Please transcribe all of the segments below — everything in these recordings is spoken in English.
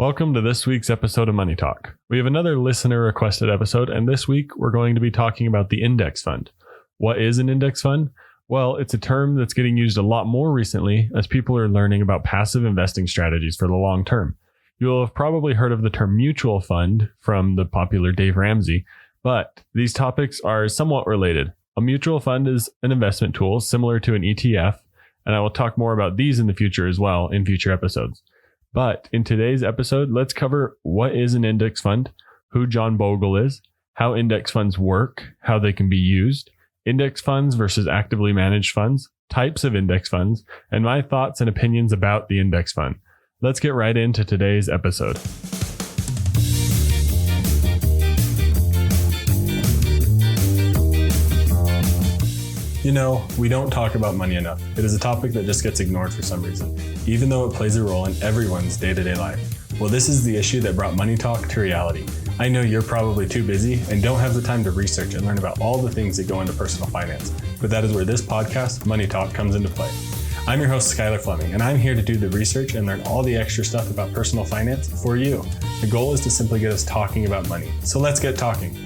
Welcome to this week's episode of Money Talk. We have another listener requested episode, and this week we're going to be talking about the index fund. What is an index fund? Well, it's a term that's getting used a lot more recently as people are learning about passive investing strategies for the long term. You'll have probably heard of the term mutual fund from the popular Dave Ramsey, but these topics are somewhat related. A mutual fund is an investment tool similar to an ETF, and I will talk more about these in the future as well in future episodes. But in today's episode, let's cover what is an index fund, who John Bogle is, how index funds work, how they can be used, index funds versus actively managed funds, types of index funds, and my thoughts and opinions about the index fund. Let's get right into today's episode. You know, we don't talk about money enough. It is a topic that just gets ignored for some reason, even though it plays a role in everyone's day-to-day life. Well, this is the issue that brought Money Talk to reality. I know you're probably too busy and don't have the time to research and learn about all the things that go into personal finance, but that is where this podcast, Money Talk, comes into play. I'm your host, Skylar Fleming, and I'm here to do the research and learn all the extra stuff about personal finance for you. The goal is to simply get us talking about money. So let's get talking.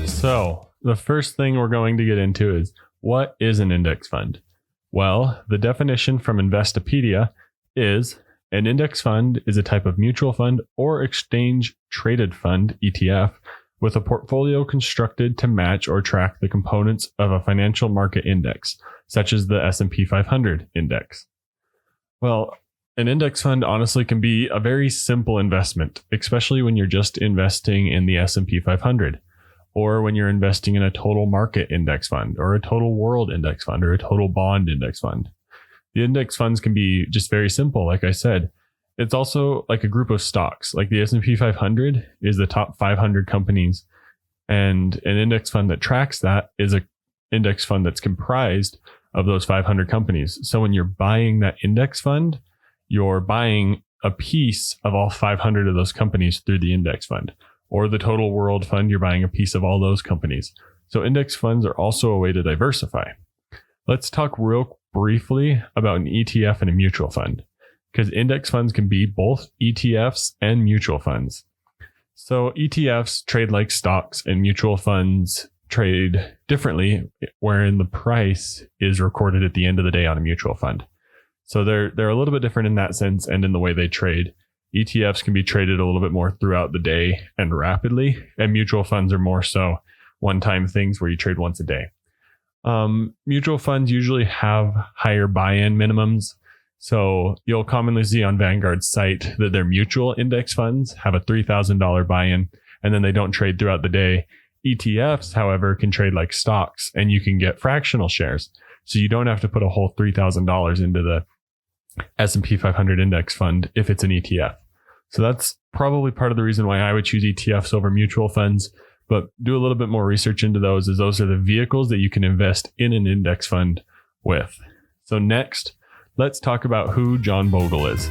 So the first thing we're going to get into is, what is an index fund? Well, the definition from Investopedia is an index fund is a type of mutual fund or exchange traded fund, ETF, with a portfolio constructed to match or track the components of a financial market index, such as the S&P 500 index. Well, an index fund honestly can be a very simple investment, especially when you're just investing in the S&P 500. Or when you're investing in a total market index fund or a total world index fund or a total bond index fund. The index funds can be just very simple, like I said. It's also like a group of stocks. Like the S&P 500 is the top 500 companies, and an index fund that tracks that is an index fund that's comprised of those 500 companies. So when you're buying that index fund, you're buying a piece of all 500 of those companies through the index fund. Or the total world fund, you're buying a piece of all those companies. So index funds are also a way to diversify. Let's talk real briefly about an ETF and a mutual fund, because index funds can be both ETFs and mutual funds. So ETFs trade like stocks and mutual funds trade differently, wherein the price is recorded at the end of the day on a mutual fund. So they're a little bit different in that sense and in the way they trade. ETFs can be traded a little bit more throughout the day and rapidly, and mutual funds are more so one-time things where you trade once a day. Mutual funds usually have higher buy-in minimums. So you'll commonly see on Vanguard's site that their mutual index funds have a $3,000 buy-in, and then they don't trade throughout the day. ETFs, however, can trade like stocks, and you can get fractional shares. So you don't have to put a whole $3,000 into the S&P 500 index fund if it's an ETF. So that's probably part of the reason why I would choose ETFs over mutual funds, but do a little bit more research into those, as those are the vehicles that you can invest in an index fund with. So next, let's talk about who John Bogle is.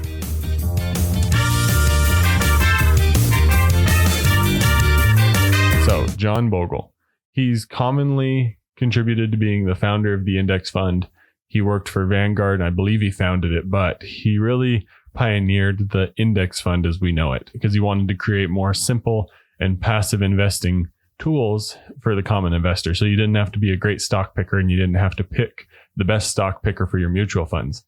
So John Bogle, he's commonly contributed to being the founder of the index fund. He worked for Vanguard, and I believe he founded it, but he really pioneered the index fund as we know it, because he wanted to create more simple and passive investing tools for the common investor. So you didn't have to be a great stock picker, and you didn't have to pick the best stock picker for your mutual funds.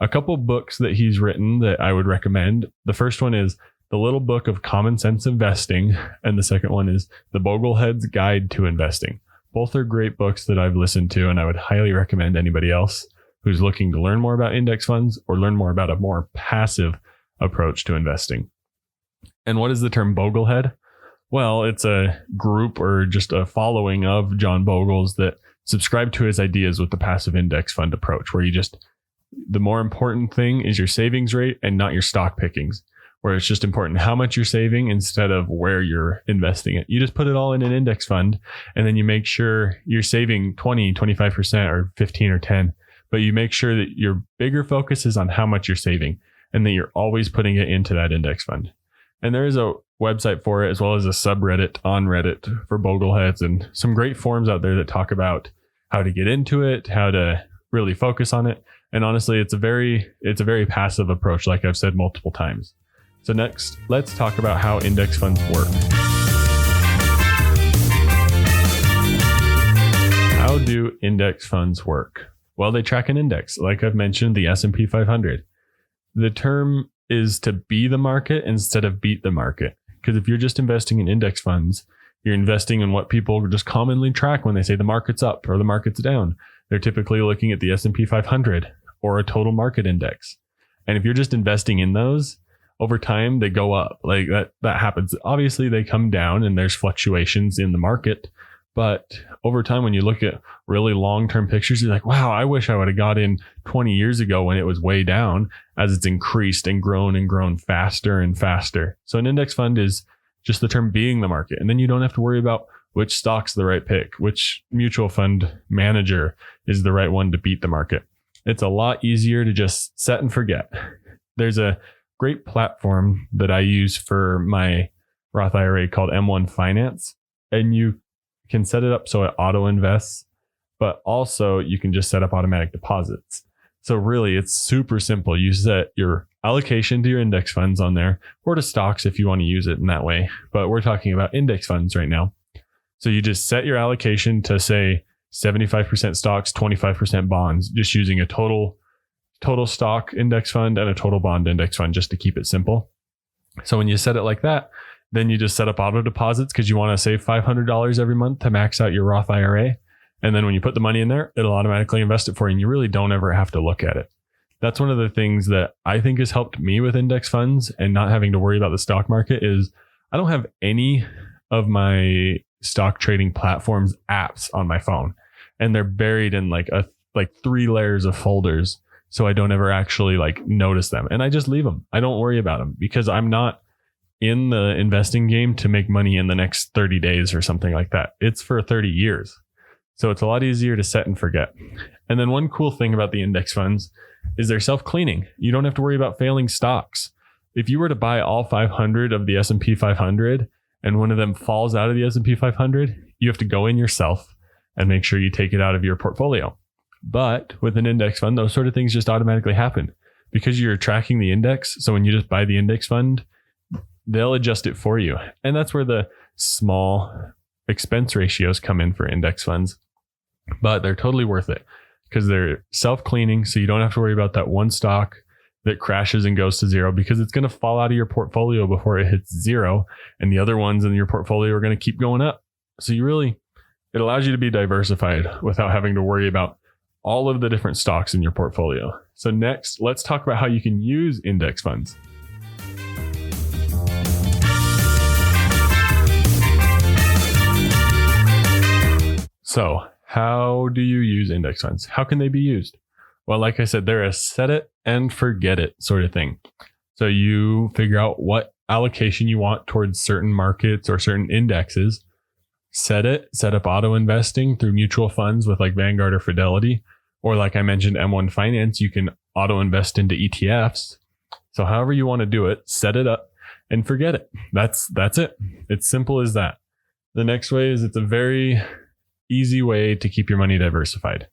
A couple books that he's written that I would recommend. The first one is The Little Book of Common Sense Investing, and the second one is The Boglehead's Guide to Investing. Both are great books that I've listened to, and I would highly recommend anybody else who's looking to learn more about index funds or learn more about a more passive approach to investing. And what is the term Boglehead? Well, it's a group or just a following of John Bogle's that subscribe to his ideas with the passive index fund approach, where the more important thing is your savings rate and not your stock pickings, where it's just important how much you're saving instead of where you're investing it. You just put it all in an index fund, and then you make sure you're saving 20, 25% or 15 or 10. But you make sure that your bigger focus is on how much you're saving and that you're always putting it into that index fund. And there is a website for it, as well as a subreddit on Reddit for Bogleheads, and some great forums out there that talk about how to get into it, how to really focus on it. And honestly, it's a very passive approach, like I've said multiple times. So next, let's talk about how index funds work. How do index funds work? Well, they track an index. Like I've mentioned, the S&P 500. The term is to be the market instead of beat the market. Because if you're just investing in index funds, you're investing in what people just commonly track when they say the market's up or the market's down. They're typically looking at the S&P 500 or a total market index. And if you're just investing in those, over time, they go up. Like that happens. Obviously, they come down and there's fluctuations in the market. But over time, when you look at really long-term pictures, you're like, wow, I wish I would have got in 20 years ago when it was way down, as it's increased and grown faster and faster. So an index fund is just the term being the market. And then you don't have to worry about which stock's the right pick, which mutual fund manager is the right one to beat the market. It's a lot easier to just set and forget. There's a great platform that I use for my Roth IRA called M1 Finance, and you can set it up so it auto invests, but also you can just set up automatic deposits. So really, it's super simple. You set your allocation to your index funds on there, or to stocks if you want to use it in that way. But we're talking about index funds right now. So you just set your allocation to, say, 75% stocks, 25% bonds, just using a total stock index fund and a total bond index fund, just to keep it simple. So when you set it like that, then you just set up auto deposits because you want to save $500 every month to max out your Roth IRA. And then when you put the money in there, it'll automatically invest it for you, and you really don't ever have to look at it. That's one of the things that I think has helped me with index funds and not having to worry about the stock market is I don't have any of my stock trading platforms apps on my phone, and they're buried in like 3 layers of folders. So I don't ever actually notice them, and I just leave them. I don't worry about them because I'm not in the investing game to make money in the next 30 days or something like that. It's for 30 years. So it's a lot easier to set and forget. And then one cool thing about the index funds is they're self-cleaning. You don't have to worry about failing stocks. If you were to buy all 500 of the S&P 500 and one of them falls out of the S&P 500, you have to go in yourself and make sure you take it out of your portfolio. But with an index fund, those sort of things just automatically happen because you're tracking the index. So when you just buy the index fund, they'll adjust it for you. And that's where the small expense ratios come in for index funds. But they're totally worth it because they're self-cleaning. So you don't have to worry about that one stock that crashes and goes to zero, because it's going to fall out of your portfolio before it hits zero. And the other ones in your portfolio are going to keep going up. So it allows you to be diversified without having to worry about all of the different stocks in your portfolio. So next, let's talk about how you can use index funds. So how do you use index funds? How can they be used? Well, like I said, they're a set it and forget it sort of thing. So you figure out what allocation you want towards certain markets or certain indexes, set up auto investing through mutual funds with like Vanguard or Fidelity, or like I mentioned, M1 Finance, you can auto invest into ETFs. So however you want to do it, set it up and forget it. That's it. It's simple as that. The next way is it's a very easy way to keep your money diversified.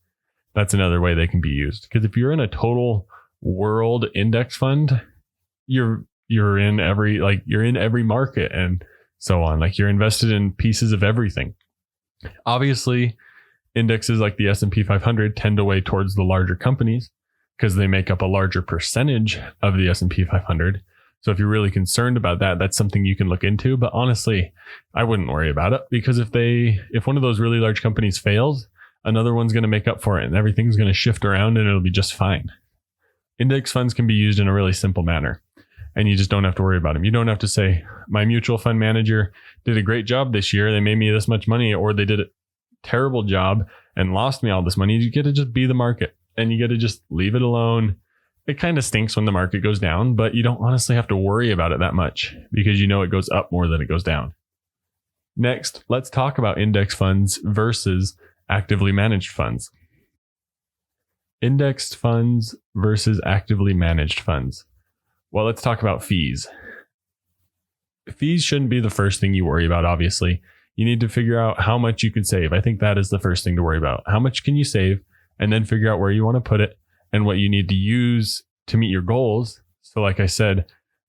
That's another way they can be used. Because if you're in a total world index fund, you're in every market and so on. Like you're invested in pieces of everything. Obviously, indexes like the S&P 500 tend to weigh towards the larger companies because they make up a larger percentage of the S&P 500. So if you're really concerned about that, that's something you can look into. But honestly, I wouldn't worry about it because if one of those really large companies fails, another one's going to make up for it and everything's going to shift around and it'll be just fine. Index funds can be used in a really simple manner and you just don't have to worry about them. You don't have to say, my mutual fund manager did a great job this year. They made me this much money, or they did a terrible job and lost me all this money. You get to just be the market and you get to just leave it alone. It kind of stinks when the market goes down, but you don't honestly have to worry about it that much because you know it goes up more than it goes down. Next, let's talk about index funds versus actively managed funds. Indexed funds versus actively managed funds. Well, let's talk about fees. fees shouldn't be the first thing you worry about, obviously. You need to figure out how much you can save. I think that is the first thing to worry about. How much can you save? And then figure out where you want to put it and what you need to use to meet your goals. So like I said,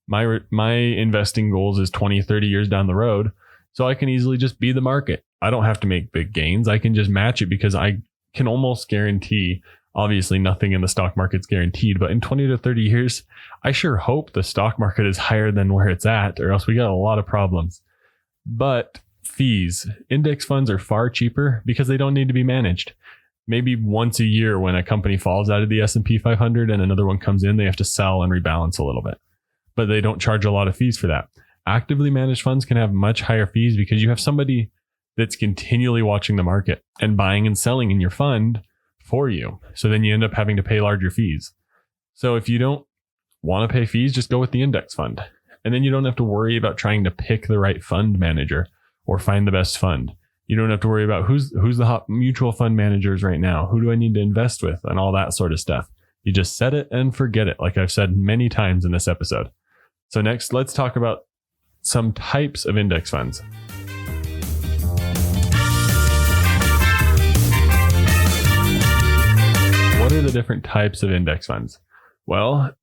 my investing goals is 20, 30 years down the road. So I can easily just be the market. I don't have to make big gains. I can just match it because I can almost guarantee, obviously nothing in the stock market's guaranteed, but in 20 to 30 years, I sure hope the stock market is higher than where it's at, or else we got a lot of problems. But fees, index funds are far cheaper because they don't need to be managed. Maybe once a year when a company falls out of the S&P 500 and another one comes in, they have to sell and rebalance a little bit. But they don't charge a lot of fees for that. Actively managed funds can have much higher fees because you have somebody that's continually watching the market and buying and selling in your fund for you. So then you end up having to pay larger fees. So if you don't want to pay fees, just go with the index fund. And then you don't have to worry about trying to pick the right fund manager or find the best fund. You don't have to worry about who's the hot mutual fund managers right now. Who do I need to invest with and all that sort of stuff. You just set it and forget it, like I've said many times in this episode. So next, let's talk about some types of index funds. What are the different types of index funds? Well,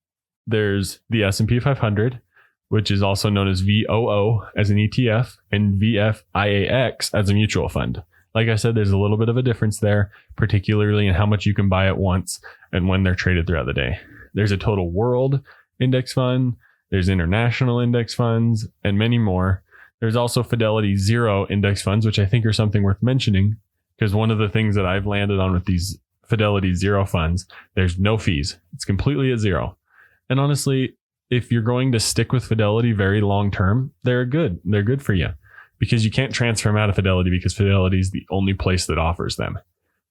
there's the S&P 500, which is also known as VOO as an ETF, and VFIAX as a mutual fund. Like I said, there's a little bit of a difference there, particularly in how much you can buy at once and when they're traded throughout the day. There's a total world index fund, there's international index funds, and many more. There's also Fidelity Zero index funds, which I think are something worth mentioning, because one of the things that I've landed on with these Fidelity Zero funds, there's no fees. It's completely at zero. And honestly, if you're going to stick with Fidelity very long term, they're good. They're good for you because you can't transfer them out of Fidelity because Fidelity is the only place that offers them.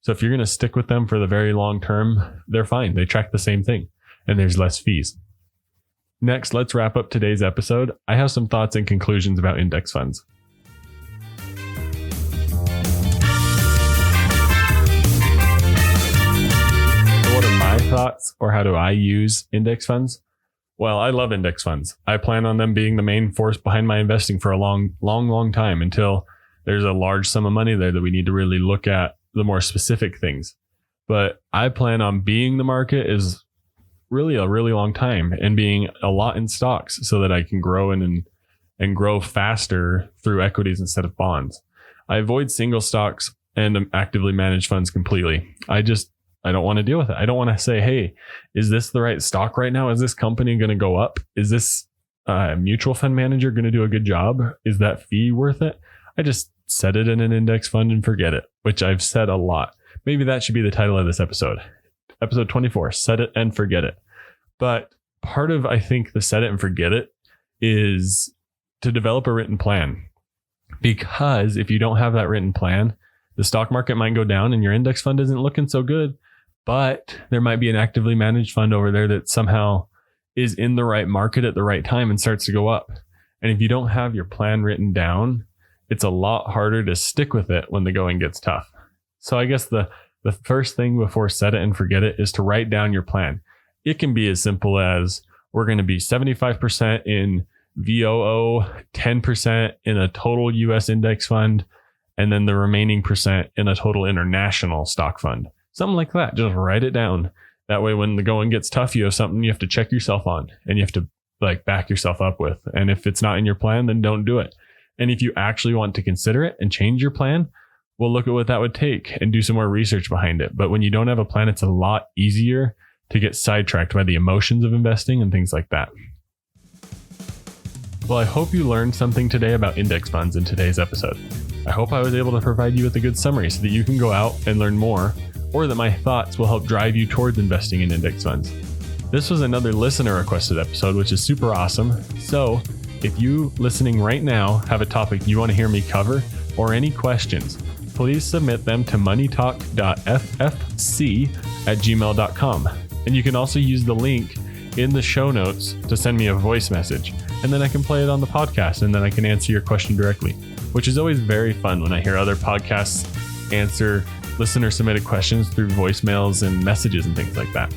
So if you're going to stick with them for the very long term, they're fine. They track the same thing and there's less fees. Next, let's wrap up today's episode. I have some thoughts and conclusions about index funds. So what are my thoughts, or how do I use index funds? Well, I love index funds. I plan on them being the main force behind my investing for a long time until there's a large sum of money there that we need to really look at the more specific things. But I plan on being the market is really a really long time and being a lot in stocks so that I can grow and grow faster through equities instead of bonds. I avoid single stocks and actively managed funds completely. I don't want to deal with it. I don't want to say, hey, is this the right stock right now? Is this company going to go up? Is this mutual fund manager going to do a good job? Is that fee worth it? I just set it in an index fund and forget it, which I've said a lot. Maybe that should be the title of this episode. Episode 24, set it and forget it. But part of, I think, the set it and forget it is to develop a written plan. Because if you don't have that written plan, the stock market might go down and your index fund isn't looking so good. But there might be an actively managed fund over there that somehow is in the right market at the right time and starts to go up. And if you don't have your plan written down, it's a lot harder to stick with it when the going gets tough. So I guess the first thing before set it and forget it is to write down your plan. It can be as simple as we're going to be 75% in VOO, 10% in a total US index fund, and then the remaining percent in a total international stock fund. Something like that. Just write it down. That way, when the going gets tough, you have something you have to check yourself on and you have to back yourself up with. And if it's not in your plan, then don't do it. And if you actually want to consider it and change your plan, we'll look at what that would take and do some more research behind it. But when you don't have a plan, it's a lot easier to get sidetracked by the emotions of investing and things like that. Well, I hope you learned something today about index funds in today's episode. I hope I was able to provide you with a good summary so that you can go out and learn more, or that my thoughts will help drive you towards investing in index funds. This was another listener requested episode, which is super awesome. So if you listening right now have a topic you want to hear me cover or any questions, please submit them to moneytalk.ffc@gmail.com. And you can also use the link in the show notes to send me a voice message. And then I can play it on the podcast and then I can answer your question directly, which is always very fun when I hear other podcasts answer listener submitted questions through voicemails and messages and things like that.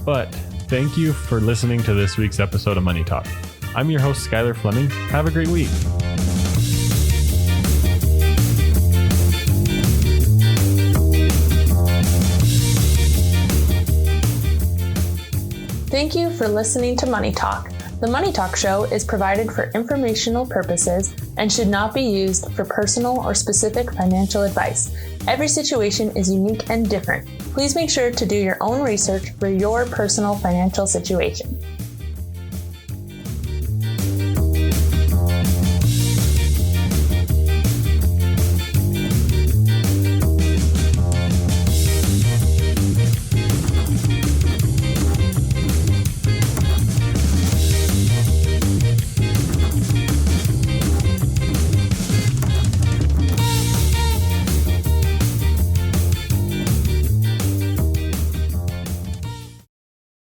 But thank you for listening to this week's episode of Money Talk. I'm your host, Skylar Fleming. Have a great week. Thank you for listening to Money Talk. The Money Talk Show is provided for informational purposes and should not be used for personal or specific financial advice. Every situation is unique and different. Please make sure to do your own research for your personal financial situation.